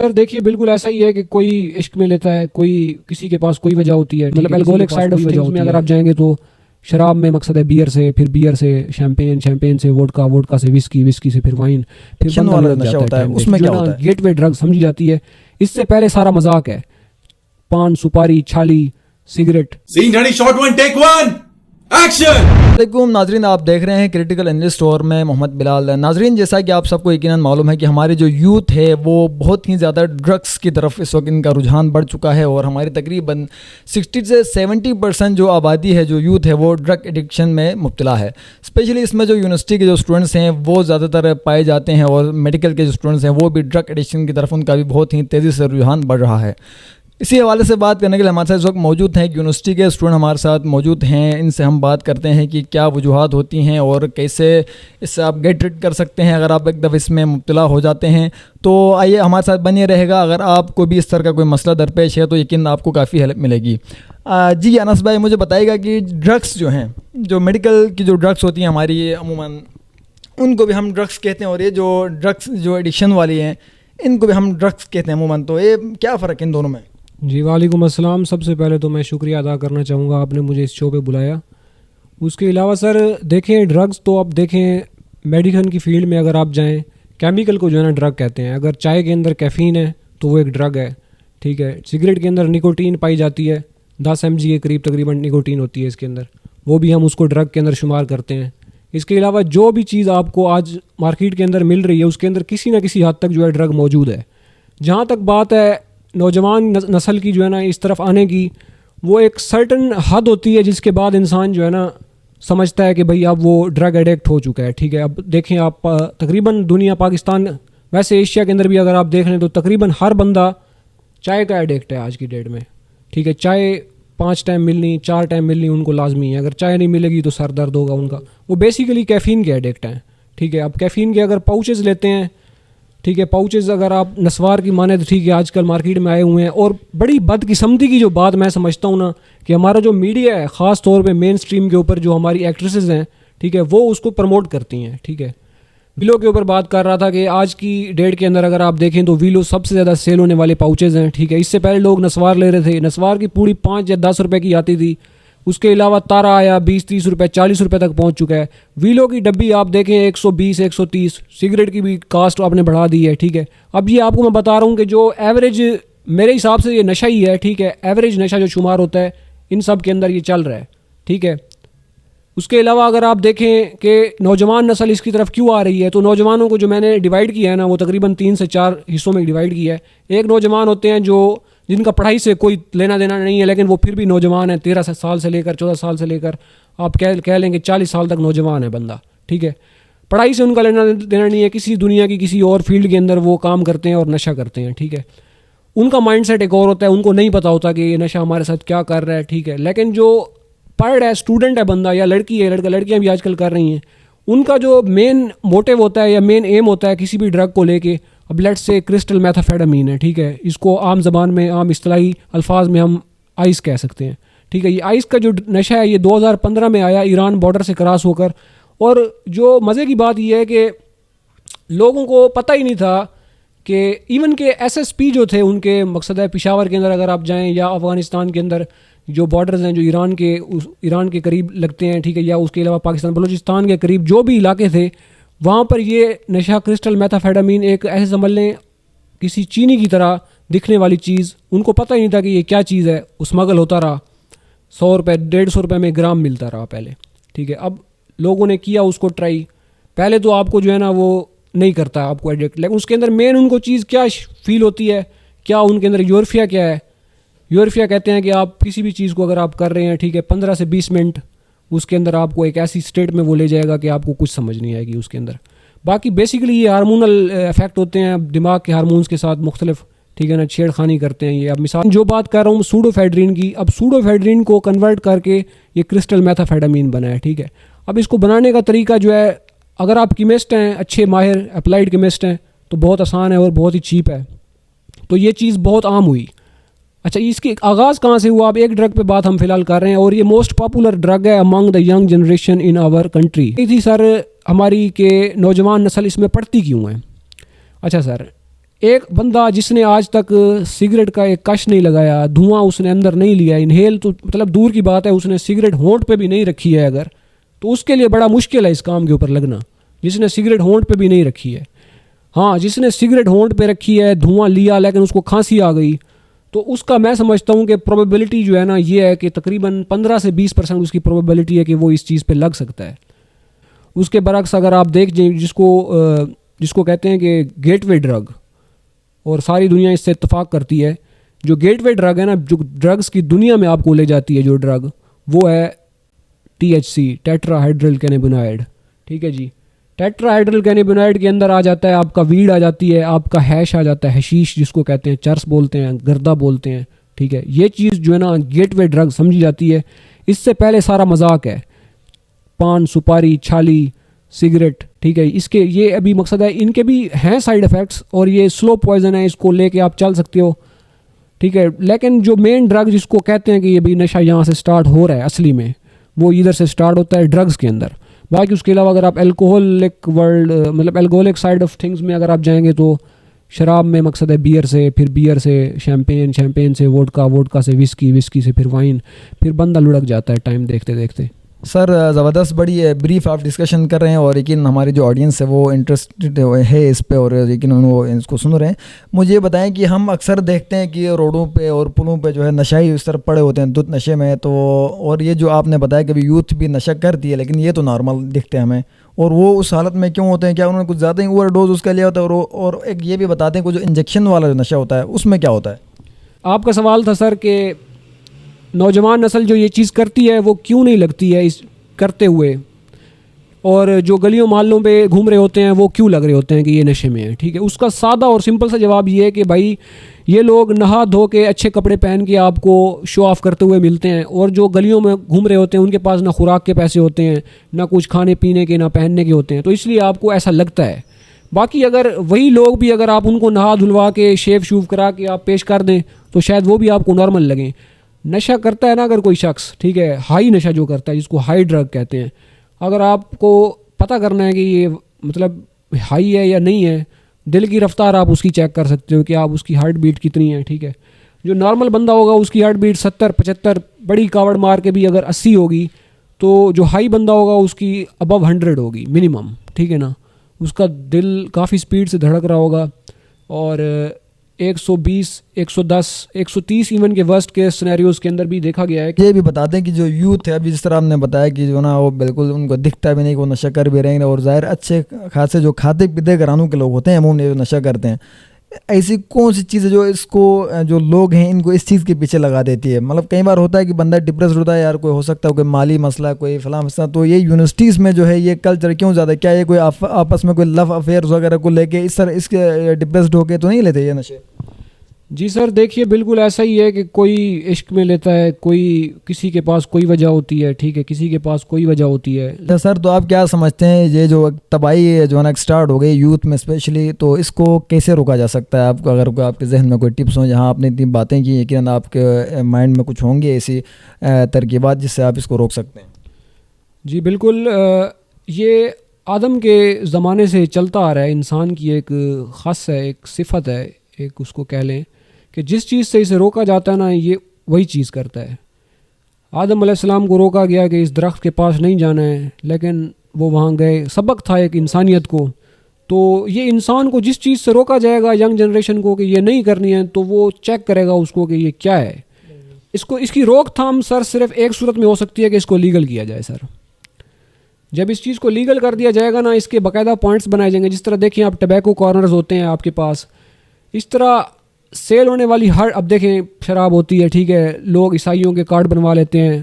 Sir देखिए बिल्कुल ऐसा ही है कि कोई इश्क में लेता है, कोई किसी के पास कोई वजह होती है, मतलब एल्कोहलिक साइड ऑफ थिंग्स में अगर आप जाएंगे तो शराब में मकसद है बियर से, फिर बियर से शैंपेन, शैंपेन से वोडका, वोडका से विस्की, विस्की से फिर वाइन, फिर एक्शन वाला नशा होता है, उसमें क्या होता है? गेटवे ड्रग समझी जाती है। इससे पहले सारा मजाक है, पान, सुपारी, छाली, cigarette. Scene ready, shot one, take one, action! वालेकुम नाजरीन, आप देख रहे हैं क्रिटिकल एनालिस्ट और मैं मोहम्मद बिलाल। नाजरीन, जैसा कि आप सबको यकीनन मालूम है कि हमारे जो यूथ है वो बहुत ही ज़्यादा ड्रग्स की तरफ इस वक्त इनका रुझान बढ़ चुका है और हमारी तकरीबन 60 से 70% जो आबादी है, जो यूथ है, वो ड्रग एडिक्शन में मुब्तला है। स्पेशली इसमें जो यूनिवर्सिटी के जो स्टूडेंट्स हैं वो ज़्यादातर पाए जाते हैं और मेडिकल के जो स्टूडेंट्स हैं वो भी ड्रग एडिक्शन की तरफ उनका भी बहुत ही तेज़ी से रुझान बढ़ रहा है। इसी हवाले से बात करने के लिए हमारे साथ इस वक्त मौजूद हैं यूनिवर्सिटी के स्टूडेंट हमारे साथ मौजूद हैं। इनसे हम बात करते हैं कि क्या वजूहात होती हैं और कैसे इससे आप गेट रिड कर सकते हैं अगर आप एक दफ़ा इसमें मुब्तला हो जाते हैं। तो आइए हमारे साथ बनिए रहेगा। अगर आपको भी इस तरह का कोई मसला दरपेश है तो यकीन आपको काफ़ी हेल्प मिलेगी। जी अनस भाई, मुझे बताइएगा कि ड्रग्स जो हैं, जो मेडिकल की जो ड्रग्स होती हैं हमारी, अमूमन उनको भी हम ड्रग्स कहते हैं और ये जो ड्रग्स जो एडिक्शन वाली हैं इनको भी हम ड्रग्स कहते हैं अमूमन। तो ये क्या फ़र्क है इन दोनों में? जी वालेकुम अस्सलाम। सबसे पहले तो मैं शुक्रिया अदा करना चाहूँगा आपने मुझे इस शो पे बुलाया। उसके अलावा सर देखें, ड्रग्स तो आप देखें मेडिसिन की फील्ड में अगर आप जाएं, केमिकल को जो है ना ड्रग कहते हैं। अगर चाय के अंदर कैफ़ीन है तो वो एक ड्रग है, ठीक है। सिगरेट के अंदर निकोटीन पाई जाती है, 10 mg के करीब तकरीबन निकोटीन होती है इसके अंदर, वो भी हम उसको ड्रग के अंदर शुमार करते हैं। इसके अलावा जो भी चीज़ आपको आज मार्केट के अंदर मिल रही है उसके अंदर किसी न किसी हद तक जो है ड्रग मौजूद है। जहाँ तक बात है नौजवान नस्ल की जो है ना इस तरफ आने की, वो एक सर्टन हद होती है जिसके बाद इंसान जो है ना समझता है कि भाई अब वो ड्रग एडिक्ट हो चुका है, ठीक है। अब देखें आप तकरीबन दुनिया, पाकिस्तान, वैसे एशिया के अंदर भी अगर आप देख लें तो तकरीबन हर बंदा चाय का एडिक्ट है आज की डेट में, ठीक है। चाय 5 टाइम मिलनी, 4 टाइम मिलनी उनको लाजमी है। अगर चाय नहीं मिलेगी तो सर दर्द होगा उनका। वो बेसिकली कैफ़ीन के एडिक्ट हैं, ठीक है। अब कैफ़ीन के अगर पाउचेज़ लेते हैं, ठीक है, पाउचेज़ अगर आप नस्वार की माने तो ठीक है, आजकल मार्केट में आए हुए हैं। और बड़ी बदकिस्मती की जो बात मैं समझता हूँ ना कि हमारा जो मीडिया है ख़ास तौर पे मेन स्ट्रीम के ऊपर जो हमारी एक्ट्रेसेस हैं, ठीक है, वो उसको प्रमोट करती हैं, ठीक है। वीलो के ऊपर बात कर रहा था कि आज की डेट के अंदर अगर आप देखें तो वीलो सबसे ज़्यादा सेल होने वाले पाउचेज़ हैं, ठीक है। इससे पहले लोग नस्वार ले रहे थे, नस्वार की पूरी 5 या 10 रुपये की आती थी। उसके अलावा तारा आया 20-30 रुपये, 40 रुपये तक पहुंच चुका है। वीलो की डब्बी आप देखें 120-130। सिगरेट की भी कास्ट आपने बढ़ा दी है, ठीक है। अब ये आपको मैं बता रहा हूँ कि जो एवरेज मेरे हिसाब से ये नशा ही है, ठीक है। एवरेज नशा जो शुमार होता है इन सब के अंदर ये चल रहा है, ठीक है। उसके अलावा अगर आप देखें कि नौजवान नस्ल इसकी तरफ क्यों आ रही है, तो नौजवानों को जो मैंने डिवाइड किया है ना वो तकरीबन 3 से 4 हिस्सों में डिवाइड किया है। एक नौजवान होते हैं जो जिनका पढ़ाई से कोई लेना देना नहीं है लेकिन वो फिर भी नौजवान है, 13 साल से लेकर 14 साल से लेकर आप कह लेंगे 40 साल तक नौजवान है बंदा, ठीक है। पढ़ाई से उनका लेना देना नहीं है, किसी दुनिया की किसी और फील्ड के अंदर वो काम करते हैं और नशा करते हैं, ठीक है। उनका माइंडसेट एक और होता है, उनको नहीं पता होता कि ये नशा हमारे साथ क्या कर रहा है, ठीक है। लेकिन जो पढ़ रहा है, स्टूडेंट है बंदा या लड़की है, लड़कियाँ भी आजकल कर रही हैं, उनका जो मेन मोटिव होता है या मेन एम होता है किसी भी ड्रग को लेके, अब लेट्स से क्रिस्टल मेथाफेटामीन है, ठीक है। इसको आम ज़बान में, आम इस्तिलाही अल्फाज में हम आइस कह सकते हैं, ठीक है। ये आइस का जो नशा है ये 2015 में आया ईरान बॉर्डर से क्रॉस होकर। और जो मज़े की बात यह है कि लोगों को पता ही नहीं था कि इवन के SSP जो थे उनके मकसद है पेशावर के अंदर अगर आप जाएँ या अफ़गानिस्तान के अंदर जो बॉर्डर्स हैं जो ईरान के करीब लगते हैं, ठीक है, या उसके अलावा पाकिस्तान बलूचिस्तान के करीब जो भी इलाके थे वहाँ पर ये नशा क्रिस्टल मेथाफेटामीन एक ऐसे समझ लें किसी चीनी की तरह दिखने वाली चीज़, उनको पता ही नहीं था कि ये क्या चीज़ है। वो स्मगल होता रहा, 100 रुपये 150 रुपये में ग्राम मिलता रहा पहले, ठीक है। अब लोगों ने किया उसको ट्राई, पहले तो आपको जो है ना वो नहीं करता आपको एडिक्ट, लेकिन उसके अंदर मेन उनको चीज़ क्या फील होती है, क्या उनके अंदर यूरफिया क्या है। यूरफिया कहते हैं कि आप किसी भी चीज़ को अगर आप कर रहे हैं, ठीक है, 15 से 20 मिनट उसके अंदर आपको एक ऐसी स्टेट में वो ले जाएगा कि आपको कुछ समझ नहीं आएगी उसके अंदर। बाकी बेसिकली ये हार्मोनल इफेक्ट होते हैं दिमाग के हार्मोन्स के साथ मुख्तलिफ, ठीक है ना, छेड़खानी करते हैं ये। अब मिसाल जो बात कर रहा हूँ सूडोफेड्रीन की, अब सूडोफेड्रीन को कन्वर्ट करके ये क्रिस्टल मेथाफेटामीन बना है, ठीक है। अब इसको बनाने का तरीका जो है, अगर आप केमिस्ट हैं, अच्छे माहिर अप्लाइड केमिस्ट हैं, तो बहुत आसान है और बहुत ही चीप है। तो ये चीज़ बहुत आम हुई। अच्छा, इसकी आगाज़ कहाँ से हुआ? अब एक ड्रग पे बात हम फिलहाल कर रहे हैं और ये मोस्ट पॉपुलर ड्रग है among the young generation in our country. ये थी सर हमारी के नौजवान नस्ल इसमें पढ़ती क्यों है? अच्छा सर, एक बंदा जिसने आज तक सिगरेट का एक कश नहीं लगाया, धुआं उसने अंदर नहीं लिया, इनहेल तो मतलब दूर की बात है, उसने सिगरेट होंठ पे भी नहीं रखी है अगर, तो उसके लिए बड़ा मुश्किल है इस काम के ऊपर लगना, जिसने सिगरेट होंठ पे भी नहीं रखी है। हाँ, जिसने सिगरेट होंठ पे रखी है, धुआं लिया लेकिन उसको खांसी आ गई, तो उसका मैं समझता हूँ कि प्रोबेबिलिटी जो है ना ये है कि तकरीबन 15 से 20% उसकी प्रोबेबिलिटी है कि वो इस चीज़ पे लग सकता है। उसके बरक्स अगर आप देख जाए जिसको कहते हैं कि गेटवे ड्रग, और सारी दुनिया इससे इत्तेफाक करती है, जो गेटवे ड्रग है ना, जो ड्रग्स की दुनिया में आपको ले जाती है जो ड्रग, वो है THC, टेट्राहाइड्रल कैनाबिनॉइड। ठीक है जी, टेट्राहाइड्रल कैनाबिनॉइड के अंदर आ जाता है आपका वीड आ जाती है, आपका हैश आ जाता है, हशीश जिसको कहते हैं, चर्स बोलते हैं, गर्दा बोलते हैं। ठीक है, ये चीज़ जो है ना गेटवे ड्रग समझी जाती है। इससे पहले सारा मजाक है, पान, सुपारी, छाली, सिगरेट। ठीक है, इसके ये अभी मकसद है, इनके भी हैं साइड इफ़ेक्ट्स और ये स्लो पॉइजन है, इसको लेके आप चल सकते हो। ठीक है, लेकिन जो मेन ड्रग जिसको कहते हैं कि ये भी नशा यहाँ से स्टार्ट हो रहा है असली में, वो इधर से स्टार्ट होता है ड्रग्स के अंदर। बाकी उसके अलावा अगर आप एल्कोहलिक वर्ल्ड मतलब एल्कोहलिक साइड ऑफ थिंग्स में अगर आप जाएंगे तो शराब में मकसद है बियर से, फिर बियर से शैम्पेन, शैम्पेन से वोडका, वोडका से विस्की, विस्की से फिर वाइन, फिर बंदा लुढ़क जाता है टाइम देखते देखते। सर ज़बरदस्त बड़ी ब्रीफ आप डिस्कशन कर रहे हैं और यकीन हमारी जो ऑडियंस है वो इंटरेस्टेड है इस पे और यकीन वो इसको सुन रहे हैं। मुझे बताएं कि हम अक्सर देखते हैं कि रोडों पे और पुलों पे जो है नशाई इस तरह पड़े होते हैं दुध नशे में, तो और ये जो आपने बताया कि यूथ भी नशा करती है, लेकिन ये तो नॉर्मल दिखते हैं हमें, और वो उस हालत में क्यों होते हैं? क्या उन्होंने कुछ ज़्यादा ही ओवरडोज उसका लिया होता है? और एक ये भी बताते हैं कि जो इंजेक्शन वाला जो नशा होता है उसमें क्या होता है? आपका सवाल था सर कि नौजवान नस्ल जो ये चीज़ करती है वो क्यों नहीं लगती है इस करते हुए, और जो गलियों मोहल्लों पे घूम रहे होते हैं वो क्यों लग रहे होते हैं कि ये नशे में है। ठीक है, उसका सादा और सिंपल सा जवाब ये है कि भाई ये लोग नहा धो के अच्छे कपड़े पहन के आपको शो ऑफ करते हुए मिलते हैं, और जो गलियों में घूम रहे होते हैं उनके पास ना खुराक के पैसे होते हैं, ना कुछ खाने पीने के, ना पहनने के होते हैं, तो इसलिए आपको ऐसा लगता है। बाकी अगर वही लोग भी अगर आप उनको नहा धुलवा के शेव शूव करा के आप पेश कर दें तो शायद वो भी आपको नॉर्मल लगें। नशा करता है ना अगर कोई शख्स, ठीक है, हाई नशा जो करता है जिसको हाई ड्रग कहते हैं, अगर आपको पता करना है कि ये मतलब हाई है या नहीं है, दिल की रफ्तार आप उसकी चेक कर सकते हो कि आप उसकी हार्ट बीट कितनी है। ठीक है, जो नॉर्मल बंदा होगा उसकी हार्ट बीट 70-75, बड़ी कावड़ मार के भी अगर 80 होगी, तो जो हाई बंदा होगा उसकी अबव 100 होगी मिनिमम। ठीक है ना, उसका दिल काफ़ी स्पीड से धड़क रहा होगा, और 120, 110, 130 इवन के वर्स्ट केस सिनेरियोज के अंदर भी देखा गया है। ये भी बताते हैं कि जो यूथ है अभी जिस तरह आपने बताया कि जो ना वो बिल्कुल उनको दिखता भी नहीं कि वो नशा कर भी रहेंगे, और ज़ाहिर अच्छे खासे जो खाते पीते घरानों के लोग होते हैं अमूमन जो नशा करते हैं, ऐसी कौन सी चीज़ है जो इसको जो लोग हैं इनको इस चीज़ के पीछे लगा देती है? मतलब कई बार होता है कि बंदा डिप्रेस होता है, यार कोई हो सकता है कोई माली मसला, कोई फला मसला, तो ये यूनिवर्सिटीज़ में जो है ये कल्चर क्यों ज़्यादा? क्या ये कोई आपस में कोई लव अफेयर्स वगैरह को लेके इस तरह इसके डिप्रेस्ड होके तो नहीं लेते ये नशे? जी सर, देखिए बिल्कुल ऐसा ही है कि कोई इश्क में लेता है, कोई किसी के पास कोई वजह होती है, ठीक है, किसी के पास कोई वजह होती है। तो सर तो आप क्या समझते हैं ये जो तबाही जो है ना स्टार्ट हो गई यूथ में स्पेशली, तो इसको कैसे रोका जा सकता है? आपको अगर कोई आपके जहन में कोई टिप्स हो, जहाँ आपने इतनी बातें की यकीन आपके माइंड में कुछ होंगी ऐसी तरकीबात जिससे आप इसको रोक सकते हैं? जी बिल्कुल, ये आदम के ज़माने से चलता आ रहा है, इंसान की एक ख़ास है, एक सिफत है, एक उसको कह लें कि जिस चीज़ से इसे रोका जाता है ना ये वही चीज़ करता है। आदम अलैहिस्सलाम को रोका गया कि इस दरख्त के पास नहीं जाना है, लेकिन वो वहाँ गए, सबक था एक इंसानियत को। तो ये इंसान को जिस चीज़ से रोका जाएगा, यंग जनरेशन को, कि ये नहीं करनी है, तो वो चेक करेगा उसको कि ये क्या है। इसकी रोकथाम सर सिर्फ एक सूरत में हो सकती है कि इसको लीगल किया जाए सर। जब इस चीज़ को लीगल कर दिया जाएगा ना, इसके बाकायदा पॉइंट्स बनाए जाएंगे, जिस तरह देखिए आप टबैको कॉर्नर्स होते हैं आपके पास, इस तरह सेल होने वाली हर, अब देखें शराब होती है, ठीक है, लोग ईसाइयों के कार्ड बनवा लेते हैं,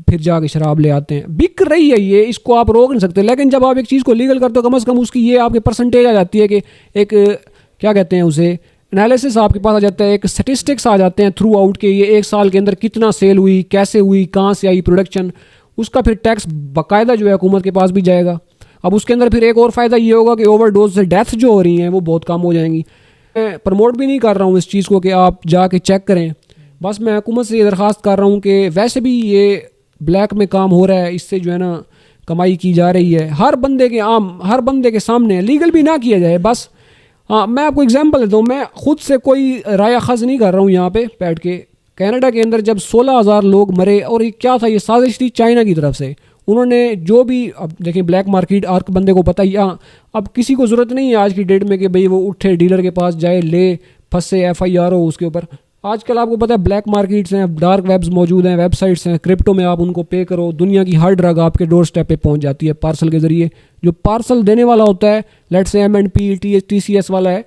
फिर जाके शराब ले आते हैं, बिक रही है ये, इसको आप रोक नहीं सकते। लेकिन जब आप एक चीज़ को लीगल करते हो, कम से कम उसकी ये आपके परसेंटेज आ जाती है कि एक क्या कहते हैं उसे, एनालिसिस आपके पास आ जाता है, एक स्टेटिस्टिक्स आ जाते हैं थ्रू आउट के ये एक साल के अंदर कितना सेल हुई, कैसे हुई, कहाँ से आई प्रोडक्शन, उसका फिर टैक्स बाकायदा जो है हुकूमत के पास भी जाएगा। अब उसके अंदर फिर एक और फ़ायदा ये होगा कि ओवरडोज से डेथ जो हो रही हैं वो बहुत कम हो जाएंगी। मैं प्रमोट भी नहीं कर रहा हूँ इस चीज़ को कि आप जाके चेक करें, बस मैं हुकूमत से ये दरख्वास्त कर रहा हूँ कि वैसे भी ये ब्लैक में काम हो रहा है, इससे जो है ना कमाई की जा रही है, हर बंदे के सामने लीगल भी ना किया जाए, बस हाँ, मैं आपको एग्जांपल देता हूँ। मैं खुद से कोई राय अखज़ नहीं कर रहा हूँ यहाँ पे बैठ के। कनाडा के अंदर जब 16,000 लोग मरे, और ये क्या था, ये साजिश थी चाइना की तरफ से। उन्होंने जो भी, अब देखें ब्लैक मार्केट आर्क बंदे को पता ही, हाँ अब किसी को ज़रूरत नहीं है आज की डेट में कि भाई वो उठे डीलर के पास जाए, ले फंसे, FIR हो उसके ऊपर। आजकल आपको पता है ब्लैक मार्केट्स हैं, डार्क वेब्स मौजूद हैं, वेबसाइट्स हैं, क्रिप्टो में आप उनको पे करो, दुनिया की हर ड्रग आपके डोर स्टेप पे पहुंच जाती है पार्सल के ज़रिए। जो पार्सल देने वाला होता है, लेट्स से MNP TCS वाला है,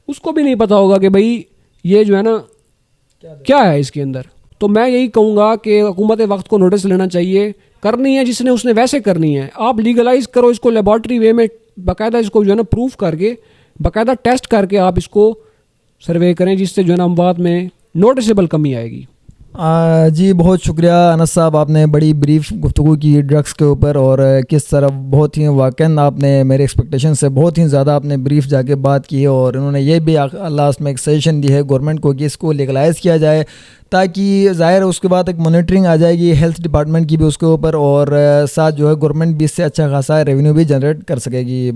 उसको भी नहीं पता होगा कि भाई ये जो है ना क्या है इसके अंदर। तो मैं यही कहूँगा कि हुकूमत वक्त को नोटिस लेना चाहिए। करनी है जिसने उसने वैसे करनी है। आप लीगलाइज करो इसको लेबॉर्ट्री वे में, बाकायदा इसको जो है ना प्रूफ करके, बाकायदा टेस्ट करके आप इसको सर्वे करें, जिससे जो है ना अमवात में नोटिसेबल कमी आएगी। जी बहुत शुक्रिया अनस साहब, आपने बड़ी ब्रीफ गुफ्तगू की ड्रग्स के ऊपर, और किस तरह बहुत ही वाकई आपने मेरे एक्सपेक्टेशन से बहुत ही ज़्यादा आपने ब्रीफ जाके बात की है। और इन्होंने ये भी लास्ट में एक सजेशन दी है गवर्नमेंट को कि इसको लीगलाइज़ किया जाए, ताकि ज़ाहिर उसके बाद एक मॉनिटरिंग आ जाएगी हेल्थ डिपार्टमेंट की भी उसके ऊपर, और साथ जो है गवर्नमेंट भी इससे अच्छा खासा रेवेन्यू भी जनरेट कर सकेगी।